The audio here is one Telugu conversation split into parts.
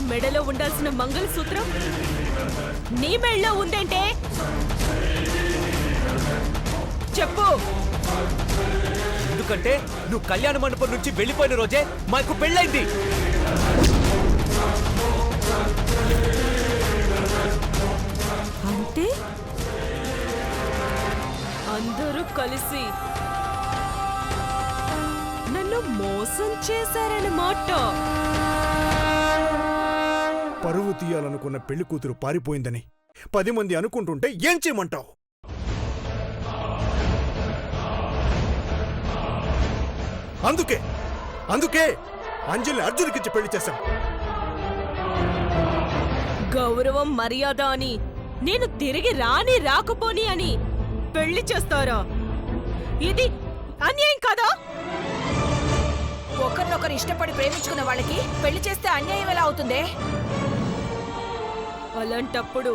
మెడలో ఉండాల్సిన మంగళసూత్రం నీ మెడలో ఉందంటే చెప్పు. ఎందుకంటే నువ్వు కళ్యాణ మండపం నుంచి వెళ్ళిపోయిన రోజే మాకు పెళ్ళైంది. అంటే అందరూ కలిసి నన్ను మోసం చేశారన్నమాట. పరువు తీయాలనుకున్న పెళ్లి కూతురు పారిపోయిందని 10 మంది అనుకుంటుంటే ఏం చేయమంటావు? అందుకే అంజలిని అర్జున్కిచ్చి పెళ్లి చేశాం. గౌరవం మర్యాద అని నేను తిరిగి రాకపోని అని పెళ్లి చేస్తారా? ఇది అన్యాయం కాదా? ఒకరినొకరు ఇష్టపడి ప్రేమించుకున్న వాళ్ళకి పెళ్లి చేస్తే అన్యాయం ఎలా అవుతుందే? అలాంటప్పుడు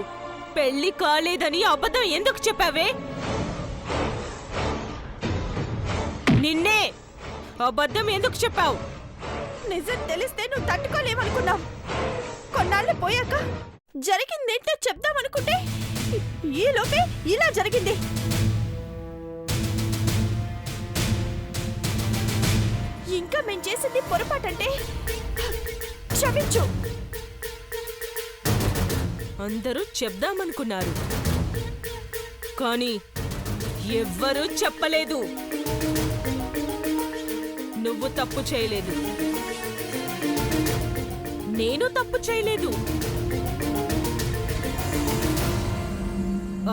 పెళ్లి కాలేదని అబద్ధం ఎందుకు చెప్పావే? నిన్నే అబద్ధం ఎందుకు చెప్పావు? నిజం తెలిస్తే నువ్వు తట్టుకోలేమనుకున్నావు. కొన్నాళ్ళు పోయాక జరిగిందేంటో చెప్దామనుకుంటే ఈ లోపే ఇలా జరిగింది. ఇంకా మేం చేసింది పొరపాటంటే క్షమించు. అందరూ చెప్దామనుకున్నారు, కానీ ఎవ్వరూ చెప్పలేదు. నువ్వు తప్పు చేయలేదు, నేను తప్పు చేయలేదు,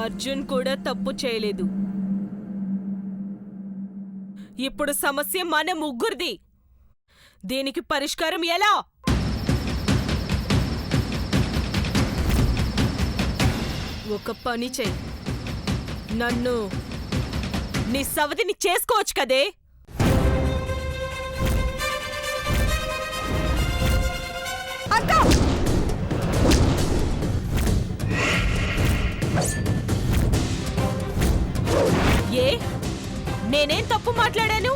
అర్జున్ కూడా తప్పు చేయలేదు. ఇప్పుడు సమస్య మన ముగ్గురిది. దీనికి పరిష్కారం ఎలా? ఒక పని చెయ్యి, నన్ను నీ సవతిని చేసుకోవచ్చు కదే. ఏ నేనేం తప్పు మాట్లాడాను?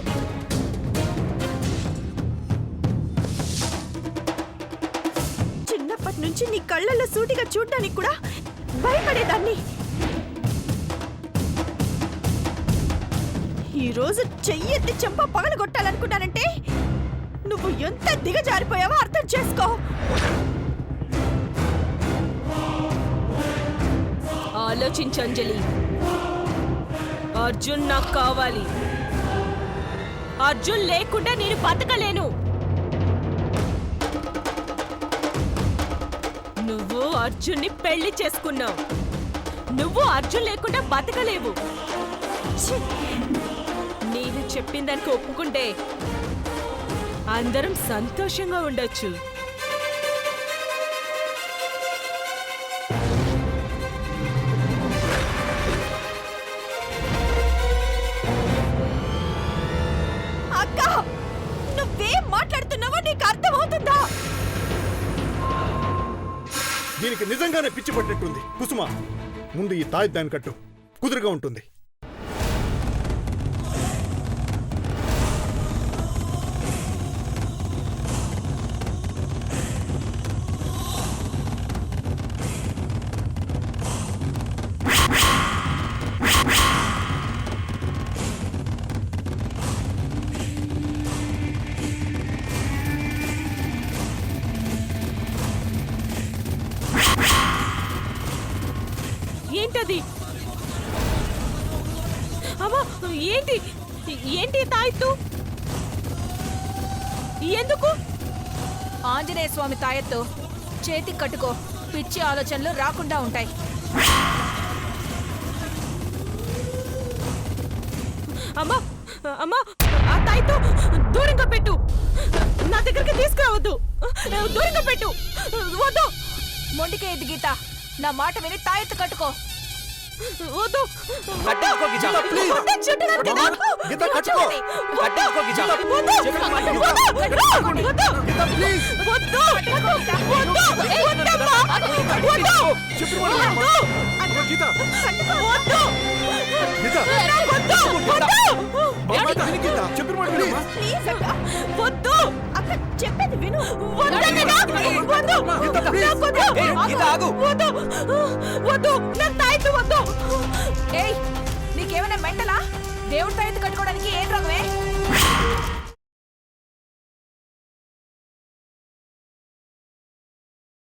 చిన్నప్పటి నుంచి నీ కళ్ళల్లో సూటిగా చూడ్డానికి కూడా భయపడేదాన్ని. ఈరోజు చెయ్యెత్తి చెంప పగలగొట్టాలనుకున్నానంటే నువ్వు ఎంత దిగజారిపోయావో అర్థం చేసుకో. ఆలోచించు అంజలి. అర్జున్ నాకు కావాలి. అర్జున్ లేకుండా నేను బతకలేను. నువ్వు అర్జున్ని పెళ్లి చేసుకున్నావు. నువ్వు అర్జున్ లేకుండా బతకలేవు. నేను చెప్పిందానికి ఒప్పుకుంటే అందరం సంతోషంగా ఉండొచ్చు. అక్క, నువ్వేం మాట్లాడుతున్నావో నీకు అర్థమవుతుందా? దీనికి నిజంగానే పిచ్చి పట్టినట్టుంది. కుసుమ, ముందు ఈ తాయిద్దాన్ని కట్టు, కుదురుగా ఉంటుంది. ఏంటది? అమ్మా, ఏంటి ఏంటి తాయెత్తు? ఎందుకు? ఆంజనేయ స్వామి తాయెత్తు చేతికి కట్టుకో. పిచ్చి ఆలోచనలు రాకుండా ఉంటాయి. అమ్మా అమ్మా, ఆ తాయెత్తు దూరంగా పెట్టు. నా దగ్గరికి తీసుకురావద్దు. దూరంగా పెట్టు. వద్దు. మొండికే గీత, నా మాట విని తాయెత్తు కట్టుకో. వద్దు. కట్టుకో గీత, ప్లీజ్. గీత, కట్టుకో. కట్టుకో గీత. చెప్పిన మాట వినమ్మా. ప్లీజ్ అక్క. వద్దు అక్క చెప్పేది విను. వద్దన్నగా! వద్దు! నాకు వద్దు! ఏయ్, గీత, ఆగు! వద్దు! వద్దు! నా తాయెత్తు వద్దు! ఏయ్ నీకేమైనా మెంటలా? దేవుడి తాయెత్తు కట్టుకోవడానికి ఏం